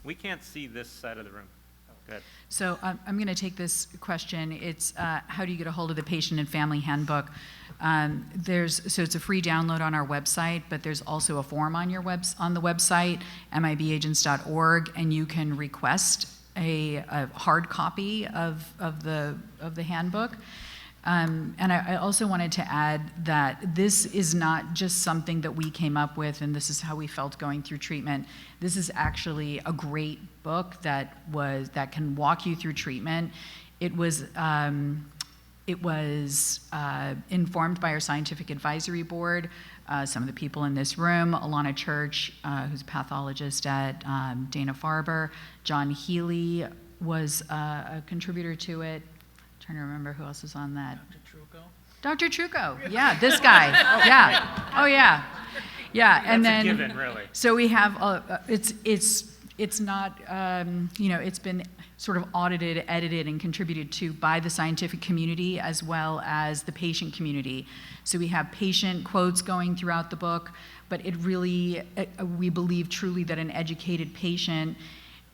We can't see this side of the room. Go ahead. So I'm going to take this question. It's how do you get a hold of the patient and family handbook? So it's a free download on our website, but there's also a form on the website, mibagents.org, and you can request a hard copy of the handbook. And I also wanted to add that this is not just something that we came up with and this is how we felt going through treatment. This is actually a great book that can walk you through treatment. It was informed by our scientific advisory board, some of the people in this room, Alana Church, who's a pathologist at Dana-Farber. John Healy was a contributor to it. Trying to remember who else was on that. Dr. Trucco, yeah, this guy, yeah, oh yeah, yeah, and That's then a given, really. so we have it's It's not, it's been sort of audited, edited, and contributed to by the scientific community as well as the patient community. So we have patient quotes going throughout the book, but it really, we believe truly that an educated patient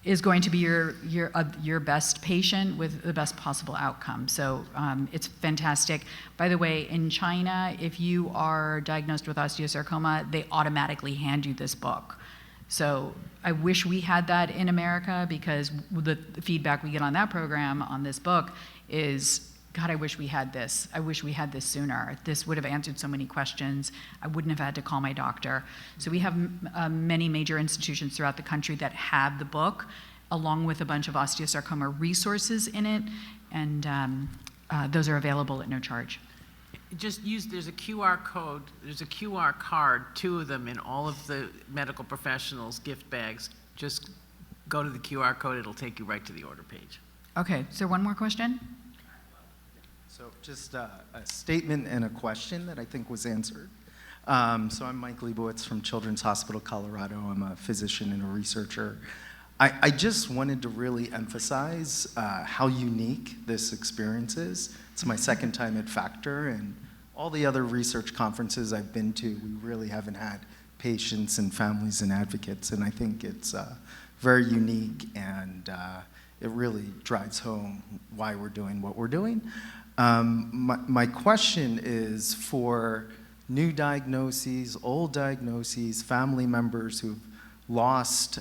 is going to be your best patient with the best possible outcome. So it's fantastic. By the way, in China, if you are diagnosed with osteosarcoma, they automatically hand you this book. So I wish we had that in America, because the feedback we get on that program, on this book, is, God, I wish we had this. I wish we had this sooner. This would have answered so many questions. I wouldn't have had to call my doctor. So we have many major institutions throughout the country that have the book, along with a bunch of osteosarcoma resources in it, and those are available at no charge. Just use, there's a QR code, there's a QR card, 2 of them in all of the medical professionals' gift bags. Just go to the QR code, it'll take you right to the order page. Okay, so one more question? So just a statement and a question that I think was answered. So I'm Mike Leibowitz from Children's Hospital Colorado. I'm a physician and a researcher. I just wanted to really emphasize how unique this experience is. It's my second time at Factor, and all the other research conferences I've been to, we really haven't had patients and families and advocates, and I think it's very unique, and it really drives home why we're doing what we're doing. My question is for new diagnoses, old diagnoses, family members who've lost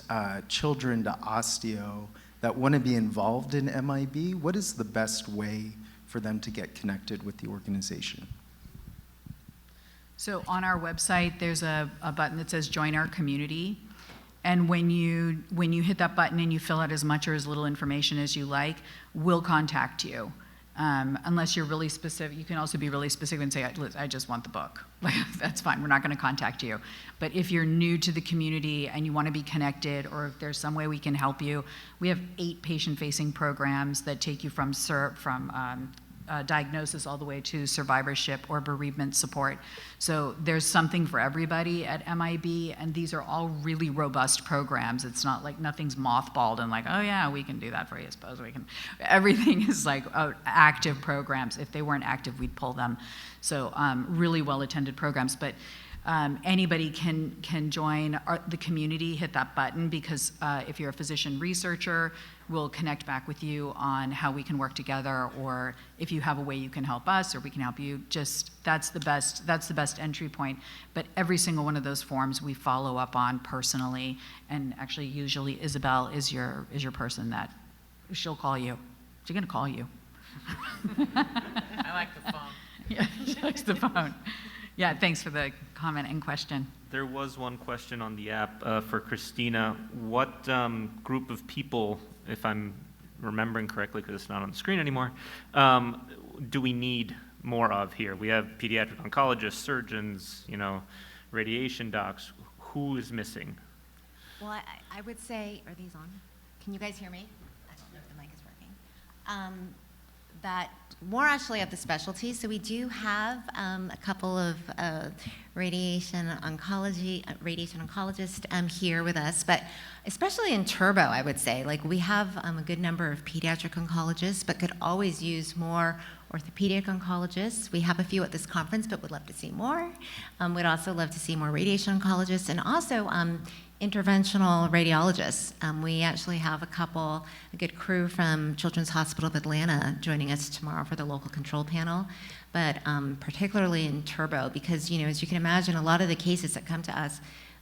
children to osteo that want to be involved in MIB, what is the best way for them to get connected with the organization? So on our website, there's a button that says Join Our Community. And when you hit that button and you fill out as much or as little information as you like, we'll contact you. Unless you're really specific, you can also be really specific and say, I just want the book. That's fine, we're not gonna contact you. But if you're new to the community and you wanna be connected, or if there's some way we can help you, we have 8 patient-facing programs that take you from diagnosis all the way to survivorship or bereavement support. So there's something for everybody at MIB, and these are all really robust programs. It's not like nothing's mothballed and like, oh yeah, we can do that for you, I suppose we can. Everything is like active programs. If they weren't active, we'd pull them. So really well-attended programs. But anybody can join the community, hit that button, because if you're a physician researcher, we'll connect back with you on how we can work together, or if you have a way you can help us or we can help you. Just that's the best entry point. But every single one of those forms we follow up on personally, and actually usually Isabel is your person that she'll call you. She's gonna call you. I like the phone. Yeah, she likes the phone. Yeah, thanks for the comment and question. There was one question on the app for Christina. What group of people, if I'm remembering correctly, because it's not on the screen anymore, do we need more of here? We have pediatric oncologists, surgeons, radiation docs. Who is missing? Well, I would say, are these on? Can you guys hear me? I don't know if the mic is working. That more actually of the specialties. So we do have a couple of radiation oncologists here with us, but especially in Turbo, I would say, like we have a good number of pediatric oncologists, but could always use more orthopedic oncologists. We have a few at this conference, but would love to see more. We'd also love to see more radiation oncologists, and also interventional radiologists. We actually have a good crew from Children's Hospital of Atlanta joining us tomorrow for the local control panel, but particularly in Turbo, because as you can imagine, a lot of the cases that come to us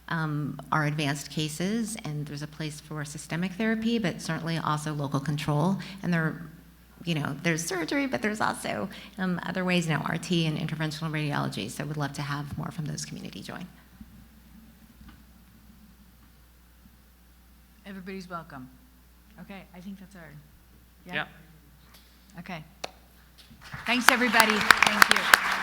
are advanced cases, and there's a place for systemic therapy, but certainly also local control, and there's surgery, but there's also other ways now, RT and interventional radiology, so we'd love to have more from those community join. Everybody's welcome. Okay, I think that's our, Yeah. Okay. Thanks, everybody. Thank you.